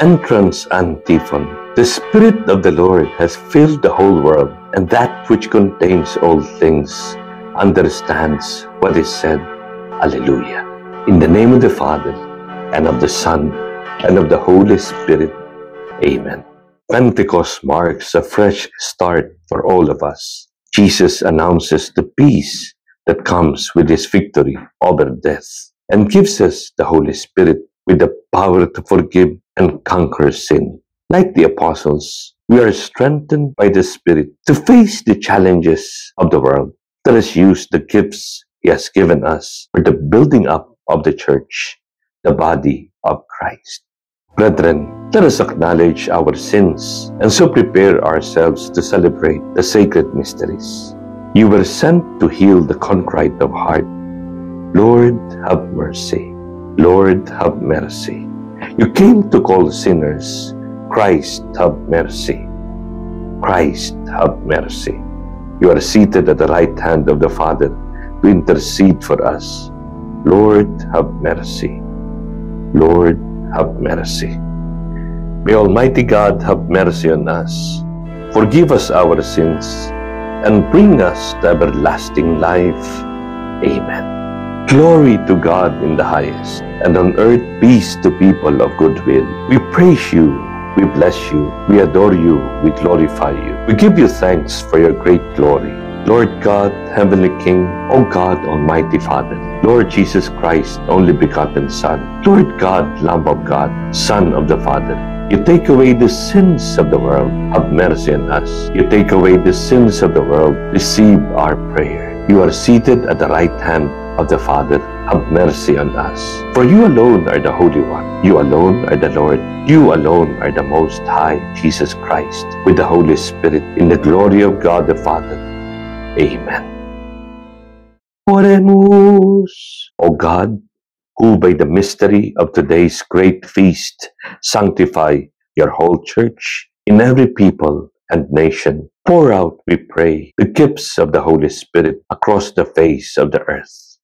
Entrance Antiphon. The Spirit of the Lord has filled the whole world, and that which contains all things understands what is said. Alleluia. In the name of the Father, and of the Son, and of the Holy Spirit. Amen. Pentecost marks a fresh start for all of us. Jesus announces the peace that comes with his victory over death, and gives us the Holy Spirit with the power to forgive and conquer sin. Like the apostles, we are strengthened by the Spirit to face the challenges of the world. Let us use the gifts he has given us for the building up of the church, the body of Christ. Brethren, let us acknowledge our sins and so prepare ourselves to celebrate the sacred mysteries. You were sent to heal the contrite of heart. Lord, have mercy. Lord, have mercy. You came to call sinners. Christ, have mercy. Christ, have mercy. You are seated at the right hand of the Father to intercede for us. Lord, have mercy. Lord, have mercy. May Almighty God have mercy on us, forgive us our sins, and bring us to everlasting life. Amen. Glory to God in the highest, and on earth peace to people of good will. We praise you, we bless you, we adore you, we glorify you. We give you thanks for your great glory. Lord God, Heavenly King, O God, Almighty Father, Lord Jesus Christ, only begotten Son, Lord God, Lamb of God, Son of the Father, you take away the sins of the world, have mercy on us. You take away the sins of the world, receive our prayer. You are seated at the right hand of the Father, have mercy on us. For you alone are the Holy One. You alone are the Lord. You alone are the Most High, Jesus Christ, with the Holy Spirit, in the glory of God the Father. Amen. Oremus, O God, who by the mystery of today's great feast sanctify your whole church in every people and nation, pour out, we pray, the gifts of the Holy Spirit across the face of the earth.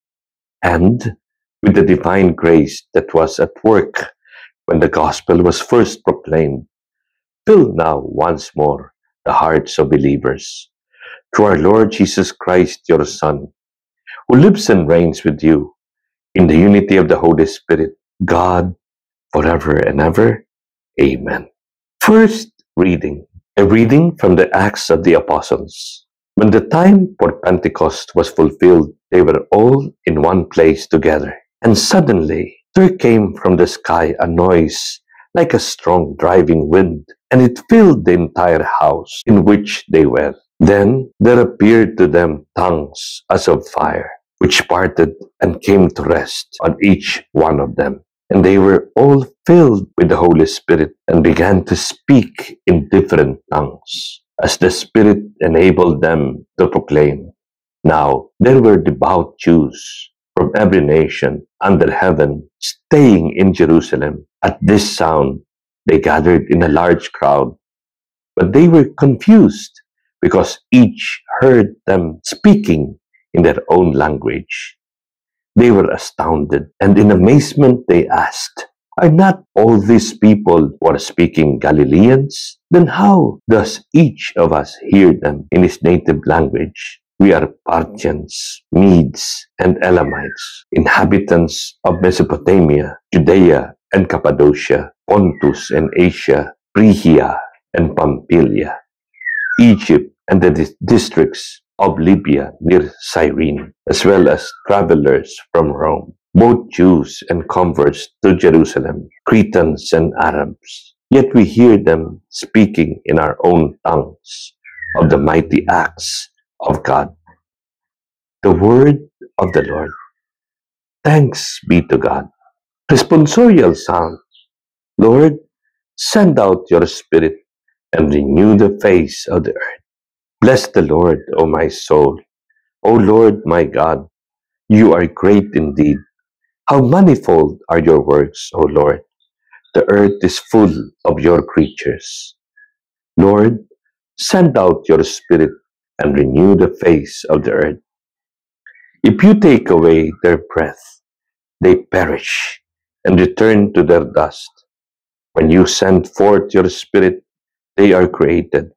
And with the divine grace that was at work when the gospel was first proclaimed, fill now once more the hearts of believers. Through our Lord Jesus Christ, your Son, who lives and reigns with you in the unity of the Holy Spirit, God, forever and ever. Amen. First reading, a reading from the Acts of the Apostles. When the time for Pentecost was fulfilled, they were all in one place together. And suddenly there came from the sky a noise like a strong driving wind, and it filled the entire house in which they were. Then there appeared to them tongues as of fire, which parted and came to rest on each one of them. And they were all filled with the Holy Spirit and began to speak in different tongues, as the Spirit enabled them to proclaim. Now there were devout Jews from every nation under heaven staying in Jerusalem. At this sound they gathered in a large crowd, but they were confused because each heard them speaking in their own language. They were astounded, and in amazement they asked, "Are not all these people who are speaking Galileans? Then how does each of us hear them in his native language? We are Parthians, Medes, and Elamites, inhabitants of Mesopotamia, Judea and Cappadocia, Pontus and Asia, Phrygia and Pamphylia, Egypt and the districts of Libya near Cyrene, as well as travelers from Rome, both Jews and converts to Jerusalem, Cretans and Arabs. Yet we hear them speaking in our own tongues of the mighty acts of God." The word of the Lord. Thanks be to God. Responsorial Psalm. Lord, send out your Spirit and renew the face of the earth. Bless the Lord, O my soul. O Lord my God, you are great indeed. How manifold are your works, O Lord. The earth is full of your creatures. Lord, send out your Spirit and renew the face of the earth. If you take away their breath, they perish and return to their dust. When you send forth your Spirit, they are created,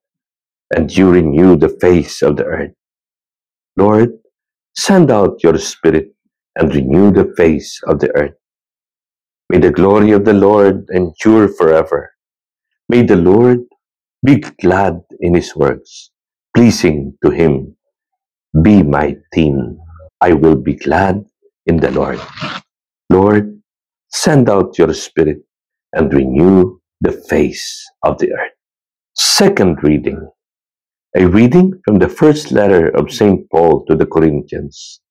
and you renew the face of the earth. Lord, send out your Spirit and renew the face of the earth. May the glory of the Lord endure forever. May the Lord be glad in his works, pleasing to him. Be my theme. I will be glad in the Lord. Lord, send out your Spirit and renew the face of the earth. Second reading. A reading from the first letter of St. Paul to the Corinthians.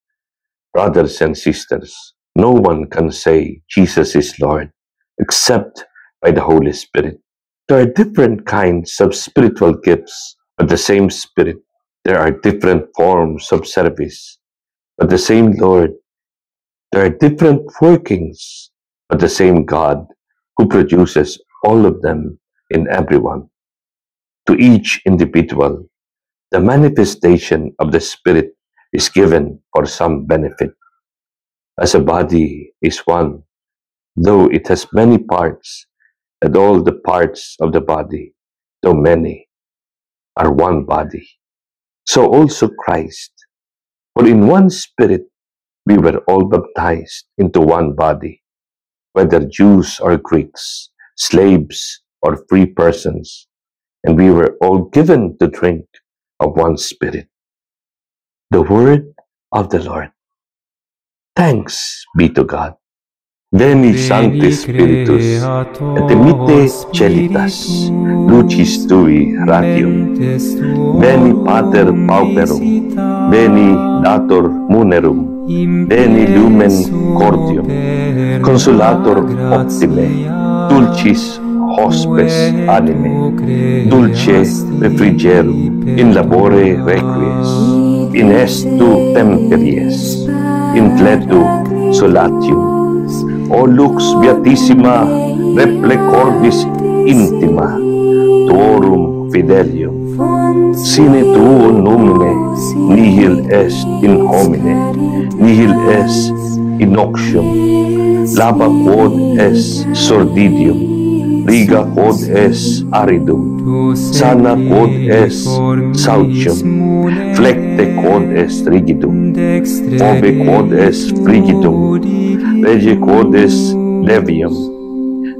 Brothers and sisters, no one can say Jesus is Lord except by the Holy Spirit. There are different kinds of spiritual gifts, but the same Spirit. There are different forms of service, but the same Lord. There are different workings, but the same God who produces all of them in everyone. To each individual, the manifestation of the Spirit is given for some benefit. As a body is one, though it has many parts, and all the parts of the body, though many, are one body. So also Christ. For in one Spirit we were all baptized into one body, whether Jews or Greeks, slaves or free persons, and we were all given to drink of one Spirit. The word of the Lord. Thanks be to God. Veni Sancte Spiritus, et emite celitas, lucis tui radium. Veni Pater Pauperum, veni Dator Munerum, veni Lumen Cordium, Consolator Optime, Dulcis Hospes Anime, Dulce Refrigerum, in labore requies, in estu temperies, in fletu solatium. O lux beatissima reple cordis intima, tuorum fidelium. Sine tuo nomine nihil est in homine, nihil est in oxium. Laba quod est sordidium, riga quod est aridum, sana quod est saucium, flecte quod est rigidum, obe quod est frigidum, rege quod est levium.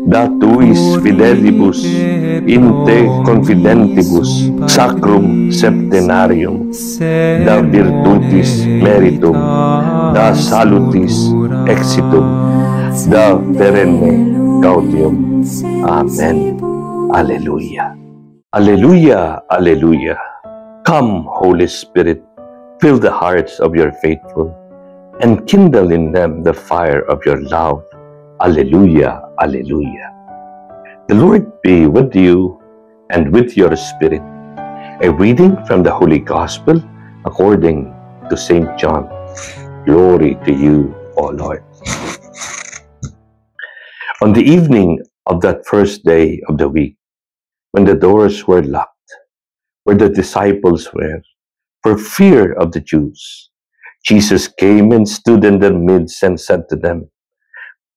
Da tuis fidelibus in te confidentibus sacrum septenarium, da virtutis meritum, da salutis exitum, da perenne gaudium. Amen. Alleluia. Alleluia. Alleluia. Come, Holy Spirit, fill the hearts of your faithful, and kindle in them the fire of your love. Alleluia, alleluia. The Lord be with you and with your spirit. A reading from the Holy Gospel according to St. John. Glory to you, O Lord. On the evening of that first day of the week, when the doors were locked, where the disciples were, for fear of the Jews, Jesus came and stood in their midst and said to them,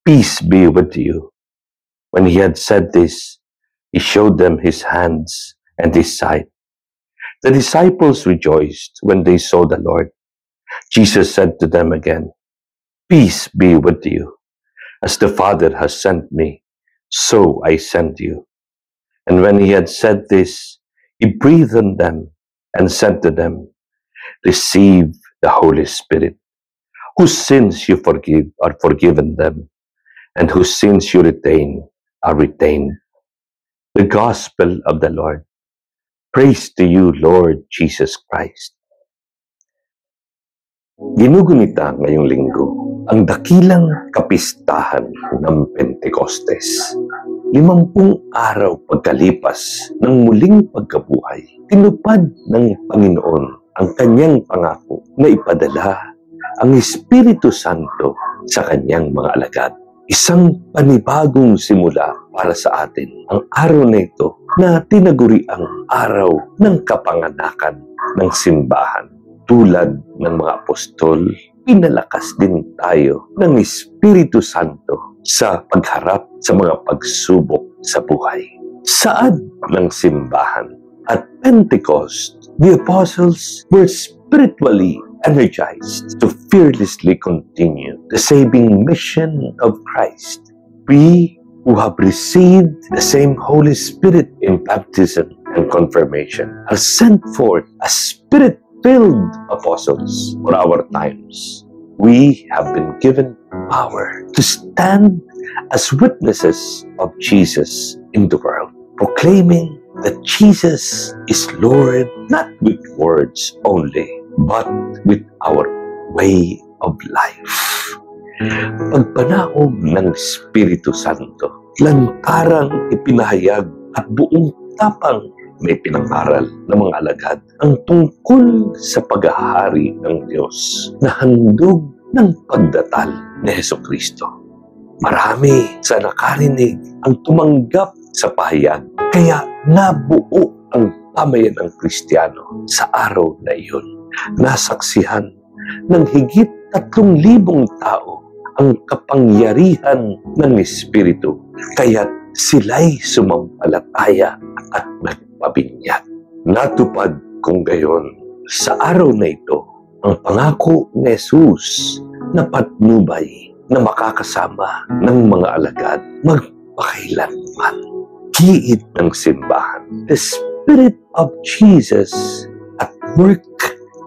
Peace be with you. When he had said this, he showed them his hands and his side. The disciples rejoiced when they saw the Lord. Jesus said to them again, Peace be with you. As the Father has sent me, so I send you. And when he had said this, he breathed on them and said to them, Receive the Holy Spirit. Whose sins you forgive are forgiven them, and whose sins you retain are retained. The Gospel of the Lord. Praise to you, Lord Jesus Christ. Ginugunita ngayong linggo ang dakilang kapistahan ng Pentecostes. 50 araw pagkalipas ng muling pagkabuhay, tinupad ng Panginoon ang kanyang pangako na ipadala ang Espiritu Santo sa kanyang mga alagad. Isang panibagong simula para sa atin. Ang araw na ito na tinaguriang araw ng kapanganakan ng simbahan. Tulad ng mga apostol, pinalakas din tayo ng Espiritu Santo sa pagharap sa mga pagsubok sa buhay. Saad ng simbahan at Pentecost, the apostles were spiritually energized to fearlessly continue the saving mission of Christ. We who have received the same Holy Spirit in baptism and confirmation are sent forth as Spirit-filled apostles for our times. We have been given power to stand as witnesses of Jesus in the world, proclaiming that Jesus is Lord, not with words only, but with our way of life. Pagpanahon ng Espiritu Santo, lantarang ipinahayag at buong tapang may pinangaral ng mga alagad ang tungkol sa paghahari ng Diyos na handog ng pagdatal ni Hesukristo. Marami sa nakarinig ang tumanggap sa pahayag, kaya nabuo ang pamayan ng Kristiyano sa araw na iyon. Nasaksihan ng higit 3,000 tao ang kapangyarihan ng Espiritu, kaya sila'y sumampalataya at nagpabinyag. Natupad kung gayon sa araw na ito ang pangako ni Jesus na patnubay na makakasama ng mga alagad magpakailanman. Giit ng simbahan, the Spirit of Jesus at work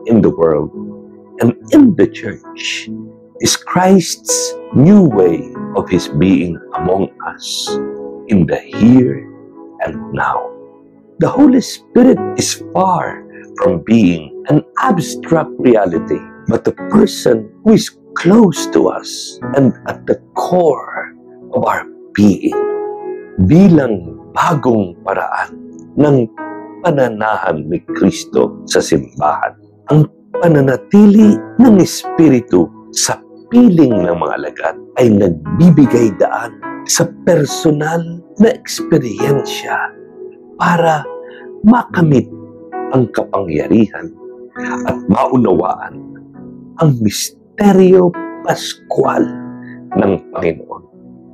in the world and in the church is Christ's new way of His being among us in the here and now. The Holy Spirit is far from being an abstract reality, but a person who is close to us and at the core of our being. Bilang bagong paraan ng pananahan ni Kristo sa simbahan, ang pananatili ng Espiritu sa piling ng mga alagad ay nagbibigay daan sa personal na eksperyensya para makamit ang kapangyarihan at maunawaan ang misteryo paskwal ng Panginoon,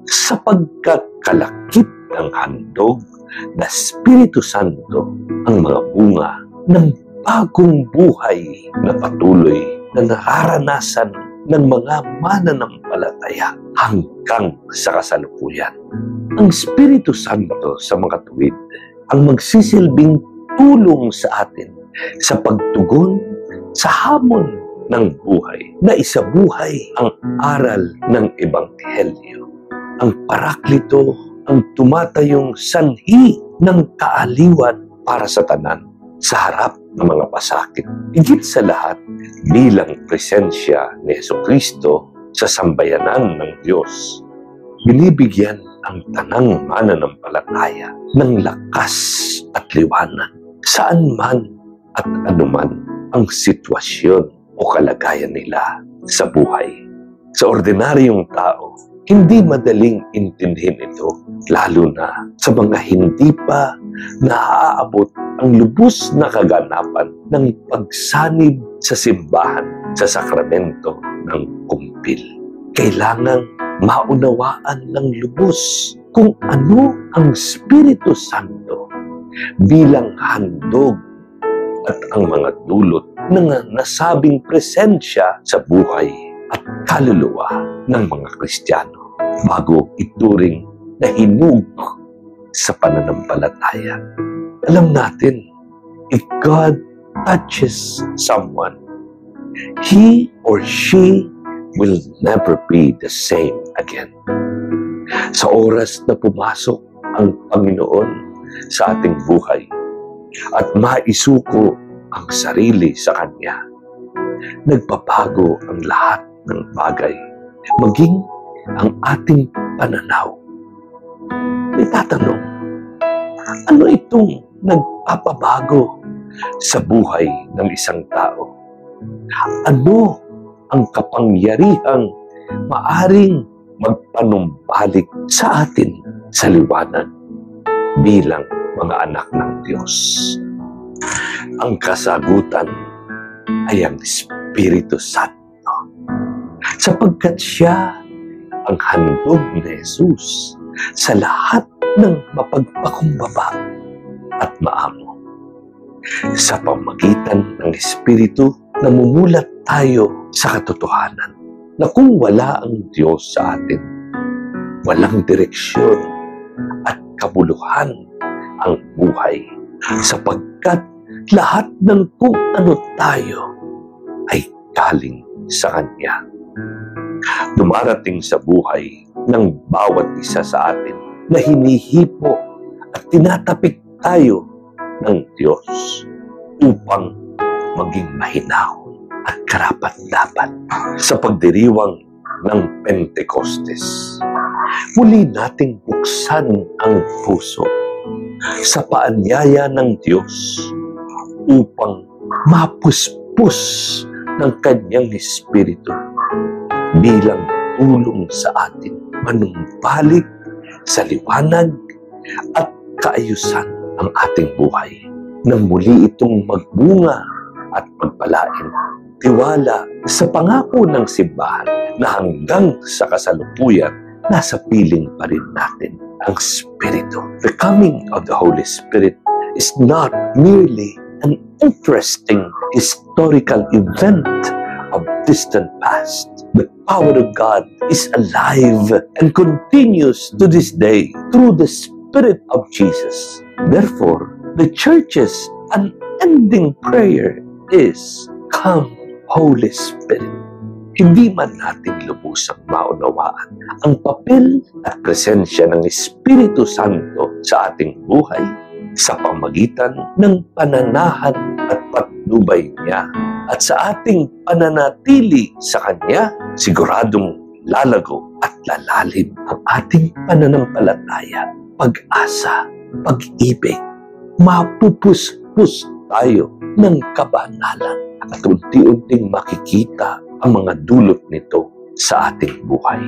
sapagkat kalakip ng handog na Espiritu Santo ang mga bunga ng bagong buhay na patuloy na nararanasan ng mga mananampalataya hanggang sa kasalukuyan. Ang Espiritu Santo sa mga tuwid ang magsisilbing tulong sa atin sa pagtugon sa hamon ng buhay na isabuhay ang aral ng Ebanghelyo. Ang Paraklito ang tumatayong sanhi ng kaaliwan para sa tanan sa harap ng mga pasakit. Higit sa lahat, bilang presensya ni Hesukristo sa sambayanan ng Diyos, binibigyan ang tanang mananampalataya ng lakas at liwanag saan man at anuman ang sitwasyon o kalagayan nila sa buhay. Sa ordinaryong tao, hindi madaling intindihin ito, lalo na sa mga hindi pa naaabot ang lubos na kaganapan ng pagsanib sa simbahan sa sakramento ng kumpil. Kailangang maunawaan ng lubos kung ano ang Espiritu Santo bilang handog at ang mga dulot ng nasabing presensya sa buhay at kaluluwa ng mga Kristiyano bago ituring na hinug sa pananampalataya. Alam natin, if God touches someone, he or she will never be the same again. Sa oras na pumasok ang Panginoon sa ating buhay at maisuko ang sarili sa Kanya, nagpapago ang lahat ng bagay, maging ang ating pananaw. May tatanong, ano itong nagpapabago sa buhay ng isang tao? Ano ang kapangyarihang maaring magpanumbalik sa atin sa liwanag bilang mga anak ng Diyos? Ang kasagutan ay ang Espiritu Santo, sapagkat siya ang handog ni Jesus sa lahat ng mapagpakumbaba at maamo. Sa pamagitan ng Espiritu, namumulat tayo sa katotohanan na kung wala ang Diyos sa atin, walang direksyon at kabuluhan ang buhay, sapagkat lahat ng kung ano tayo ay galing sa Kanya. Dumarating sa buhay ng bawat isa sa atin na hinihipo at tinatapik tayo ng Diyos upang maging mahinahon at karapat-dapat sa pagdiriwang ng Pentecostes. Muli nating buksan ang puso sa paanyaya ng Diyos upang mapuspos ng Kanyang Espiritu bilang tulong sa atin manumbalik sa liwanag at kaayusan ang ating buhay nang muli itong magbunga at magpalain. Tiwala sa pangako ng simbahan na hanggang sa kasalukuyan, nasa piling pa rin natin ang Espiritu. The coming of the Holy Spirit is not merely an interesting historical event of distant past. The power of God is alive and continues to this day through the Spirit of Jesus. Therefore, the Church's unending prayer is, "Come, Holy Spirit." Hindi man natin lubusang maunawaan ang papel at presensya ng Espiritu Santo sa ating buhay sa pamagitan ng pananahan at patnubay niya at sa ating pananatili sa Kanya, siguradong lalago at lalalim ang ating pananampalataya, pag-asa, pag-ibig. Mapupuspos tayo ng kabanalan at unti-unting makikita ang mga dulot nito sa ating buhay.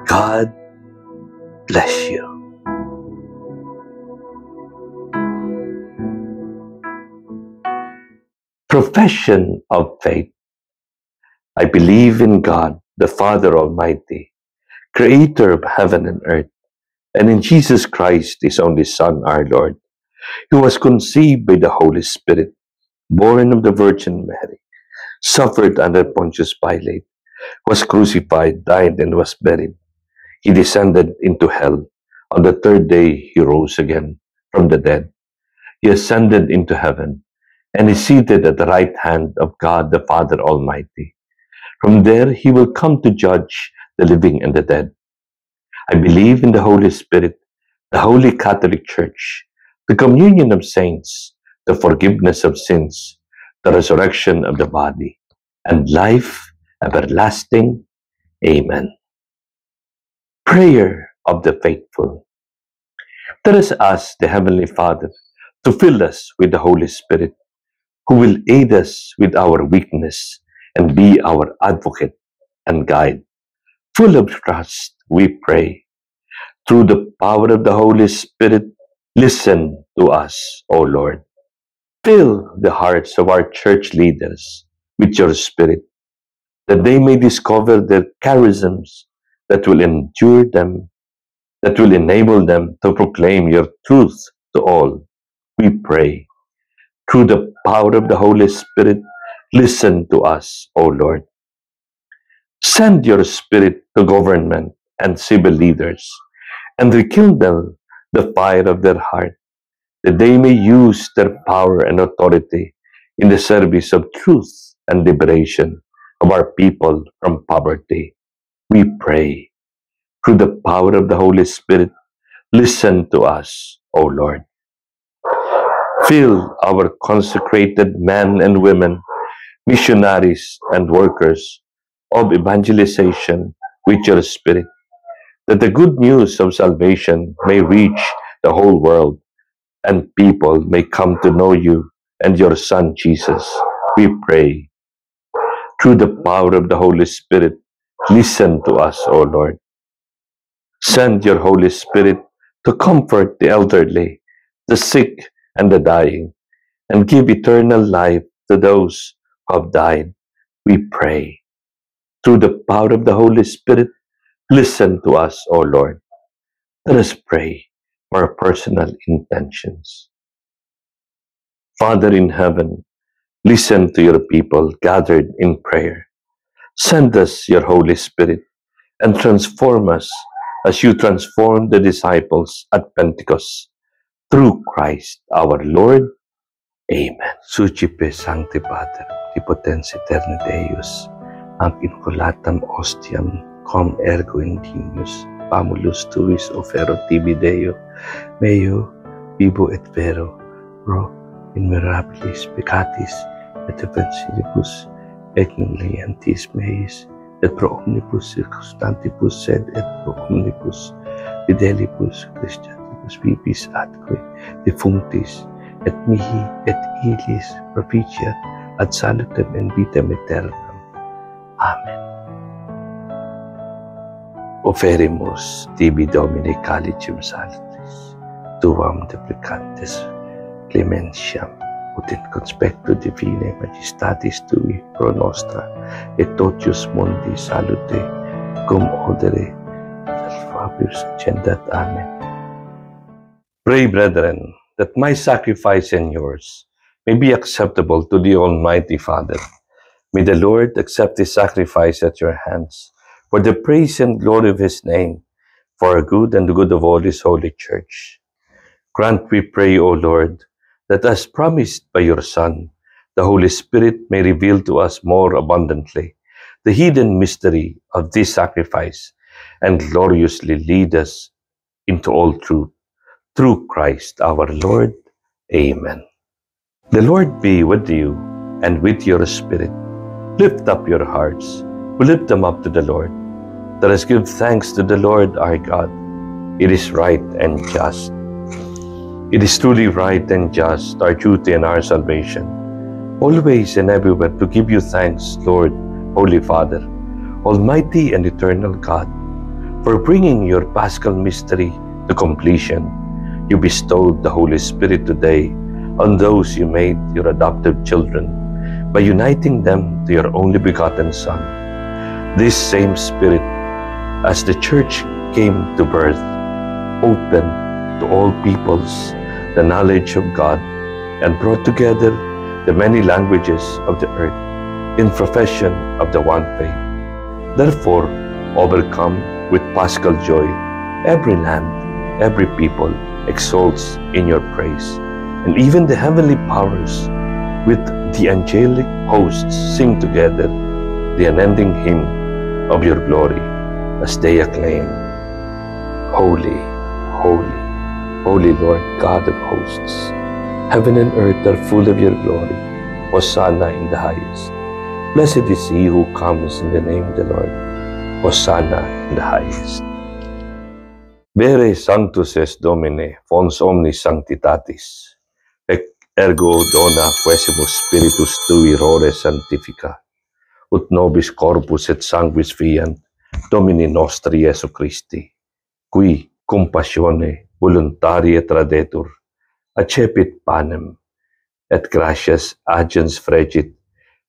God bless you. Profession of faith. I believe in God, the Father Almighty, creator of heaven and earth, and in Jesus Christ, His only Son, our Lord, who was conceived by the Holy Spirit, born of the Virgin Mary, suffered under Pontius Pilate, was crucified, died, and was buried. He descended into hell. On the third day, He rose again from the dead. He ascended into heaven and is seated at the right hand of God the Father Almighty. From there, He will come to judge the living and the dead. I believe in the Holy Spirit, the Holy Catholic Church, the communion of saints, the forgiveness of sins, the resurrection of the body, and life everlasting. Amen. Prayer of the faithful. Let us ask the Heavenly Father to fill us with the Holy Spirit, who will aid us with our weakness and be our advocate and guide. Full of trust, we pray. Through the power of the Holy Spirit, listen to us, O Lord. Fill the hearts of our church leaders with your Spirit, that they may discover their charisms that will endure them, that will enable them to proclaim your truth to all. We pray. Through the power of the Holy Spirit, listen to us, O Lord. Send your Spirit to government and civil leaders, and rekindle the fire of their heart, that they may use their power and authority in the service of truth and liberation of our people from poverty. We pray. Through the power of the Holy Spirit, listen to us, O Lord. Fill our consecrated men and women, missionaries and workers of evangelization with your Spirit, that the good news of salvation may reach the whole world and people may come to know you and your Son Jesus. We pray. Through the power of the Holy Spirit, listen to us, O Lord. Send your Holy Spirit to comfort the elderly, the sick, and the dying, and give eternal life to those who have died. We pray. Through the power of the Holy Spirit, listen to us, O Lord. Let us pray. our personal intentions. Father in heaven, listen to your people gathered in prayer. Send us your Holy Spirit and transform us as you transformed the disciples at Pentecost. Through Christ our Lord. Amen. Sucipe Sancti Pater, Omnipotens Aeterni Deus, ac incolatam ostiam com ergo indinius, pamulus tuis ofero tibi Deo, meo vivo et vero, pro in mirabilis peccatis et evangelibus et nullientis meis, et pro omnibus circumstantibus sed et pro omnibus fidelibus Christianibus vivis atque defunctis, et mihi et illis propitiat ad salutem in vitam aeternam. Amen. Oferimus tibi Domine calicem salutis, tuam deprecantes clementiam, ut in conspectu divinae majestatis tui pro nostra, et totius mundi salute, cum odere salvabius cendat. Amen. Pray, brethren, that my sacrifice and yours may be acceptable to the Almighty Father. May the Lord accept this sacrifice at your hands, for the praise and glory of his name, for our good and the good of all his holy church. Grant, we pray, O Lord, that as promised by your Son, the Holy Spirit may reveal to us more abundantly the hidden mystery of this sacrifice and gloriously lead us into all truth. Through Christ our Lord. Amen. The Lord be with you and with your spirit. Lift up your hearts. We lift them up to the Lord. Let us give thanks to the Lord our God. It is right and just. It is truly right and just, our duty and our salvation, always and everywhere to give you thanks, Lord, Holy Father, Almighty and eternal God, for bringing your Paschal mystery to completion. You bestowed the Holy Spirit today on those you made your adoptive children by uniting them to your only begotten Son. This same Spirit, as the Church came to birth, opened to all peoples the knowledge of God and brought together the many languages of the earth in profession of the one faith. Therefore, overcome with Paschal joy, every land, every people exalts in your praise, and even the heavenly powers with the angelic hosts sing together the unending hymn of your glory as they acclaim, Holy, holy, holy Lord God of hosts. Heaven and earth are full of your glory. Hosanna in the highest. Blessed is he who comes in the name of the Lord. Hosanna in the highest. Vere sanctus est Domine, fons omnis sanctitatis, ergo dona quesimus spiritus tui rore sanctifica, ut nobis corpus et sanguis fiant Domini nostri Iesu Christi, qui compassione voluntarie tradetur, accepit panem, et gratias agens fregit,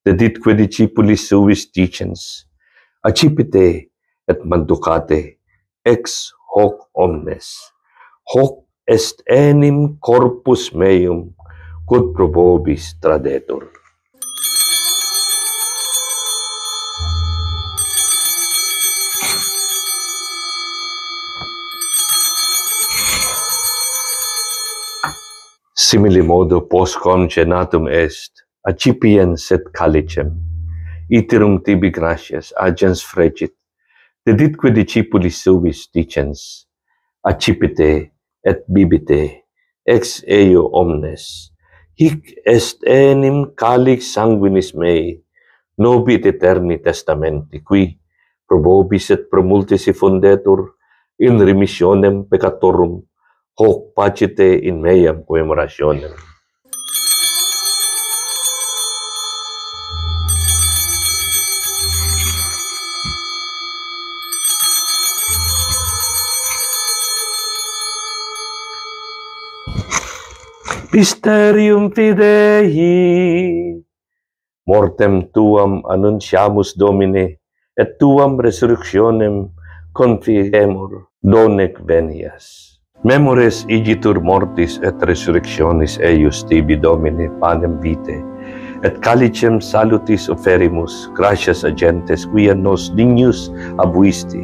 deditque discipulis suis dicens, accipite et manducate ex hoc omnes, hoc est enim corpus meum, quod pro vobis tradetur. Simili modo postquam cenatum est, accipiens et calicem, iterum tibi gratias agens fregit, deditque discipulis suis dicens, accipite et bibite, ex eo omnes, hic est enim calix sanguinis mei, novi et eterni testamenti, qui pro vobis et pro multis effundetur in remissionem peccatorum, hoc facite in meam commemorationem. Mysterium Fidei, mortem tuam annunciamus Domine, et tuam resurrectionem confirmur, donec venias. Memores igitur mortis et resurrectionis eius tibi Domine panem vitae, et calicem salutis offerimus, gratias agentes quia nos dignus abuisti,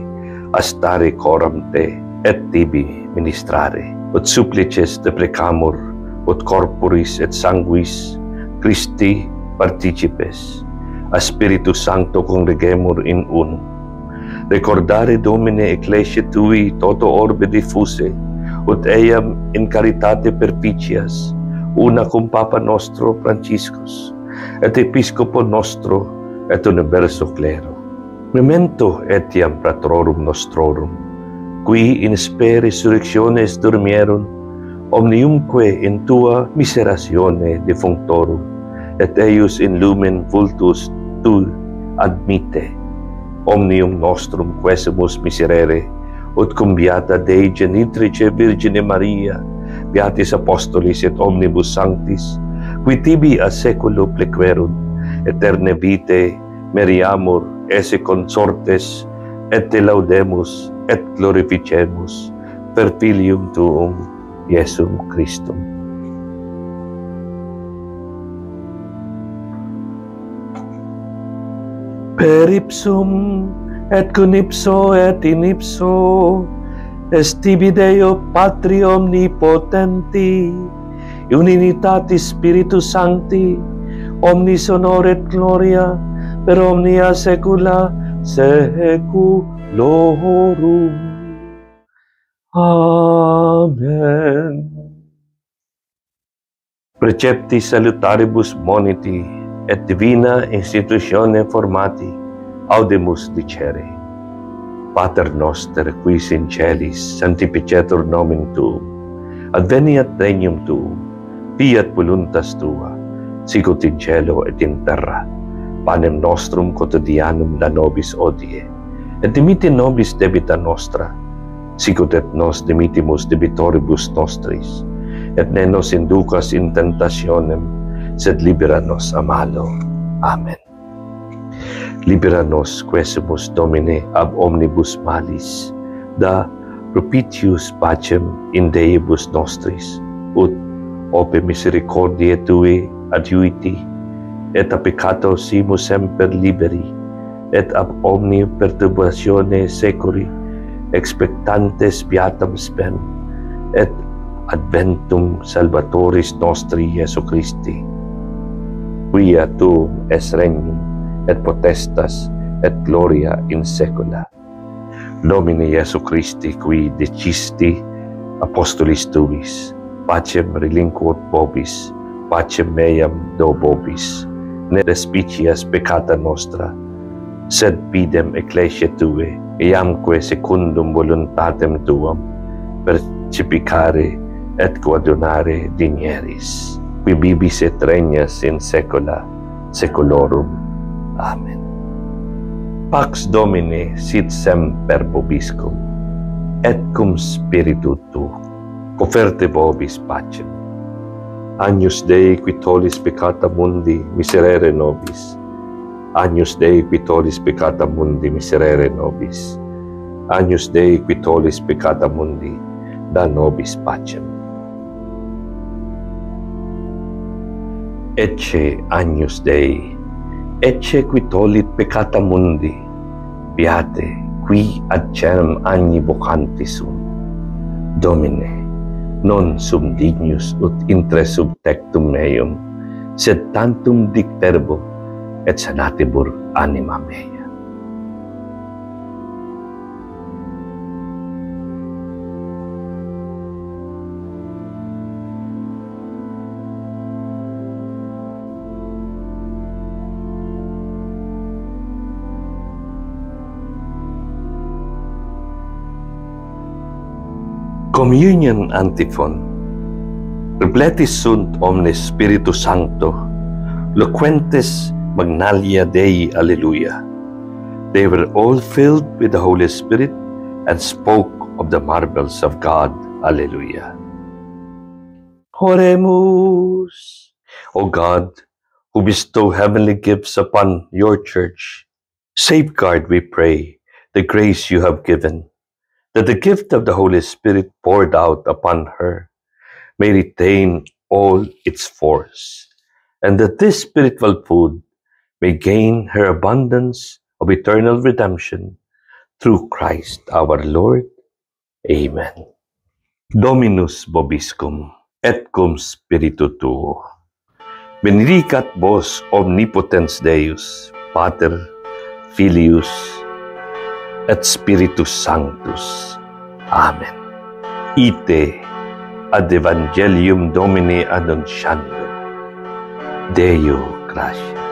astare coram te, et tibi ministrare. Ut supplices deprecamur, ut corporis et sanguis Christi participes, a Spiritus Sancto congregemur in unum. Recordare Domine ecclesia tui toto orbe diffuse, ut eam in caritate perficias, una cum Papa nostro Franciscus, et Episcopo nostro, et universo clero. Memento etiam patrorum nostrorum, qui in spe resurrectiones dormierunt, omniumque in tua miseratione defunctorum, et eius in lumen vultus tu admite, omnium nostrum quesemus miserere, ut cum beata Dei genitrice Virgine Maria, beatis apostolis et omnibus sanctis, qui tibi a seculo plequerunt, eterne vitae meriamur esse consortes, et te laudemus et glorificemus per filium tuum, Iesum Christum. Per ipsum et con ipso et in ipso est tibi Deo Patri omnipotenti, in unitatis Spiritus Sancti, omnis honor et gloria per omnia saecula saeculorum. Amen. Precepti salutaribus moniti et divina institutione formati audemus dicere. Pater noster, quis in celis, sanctificetur nomen tuum, adveniat regnum tuum, fiat voluntas tua, sicut in cielo et in terra. Panem nostrum quotidianum da nobis odie, et dimitte nobis debita nostra, sicut et nos dimittimus debitoribus nostris, et ne nos inducas in tentationem, sed libera nos a malo. Amen. Libera nos, quesemus Domine, ab omnibus malis, da propitius pacem in Deibus nostris, ut ope misericordiae Tui adiuiti, et a peccato simus semper liberi, et ab omni perturbatione seculi, expectantes beatam spem, et adventum salvatoris nostri Iesu Christi, quia tuum es regnum, et potestas, et gloria in saecula. Domine Iesu Christi, qui dicisti apostolis tuis, pacem relinquot vobis, pacem meam do vobis, ne despicias peccata nostra, sed pidem ecclesia Tue, iamque secundum voluntatem Tuam, percipicare et coadunare digneris, qui bibis et regnas in saecula saeculorum. Amen. Pax Domini sit semper vobiscum, et cum spiritu tuo, conferte vobis pacem. Agnus Dei qui tollis peccata mundi, miserere nobis. Agnus Dei qui tollis peccata mundi, miserere nobis. Agnus Dei qui tollis peccata mundi, da nobis pacem. Ecce Agnus Dei, ecce qui tollit peccata mundi, beate qui ad caelum agni vocantis sunt. Domine, non sum dignus ut intre sub tectum meum, sed tantum dic verbo, et sanatibur anima mea. Communion antiphon. Repletis sunt omnes Spiritus Sancto, loquentes magnalia Dei, Alleluia. They were all filled with the Holy Spirit and spoke of the marvels of God, Alleluia. Oremus. O God, who bestow heavenly gifts upon your church, safeguard, we pray, the grace you have given, that the gift of the Holy Spirit poured out upon her may retain all its force, and that this spiritual food may gain her abundance of eternal redemption through Christ our Lord. Amen. Dominus vobiscum, et cum spiritu tuo. Benedicat vos omnipotens Deus, Pater, Filius, et Spiritus Sanctus. Amen. Ite ad Evangelium Domini annunciando. Deo gratia.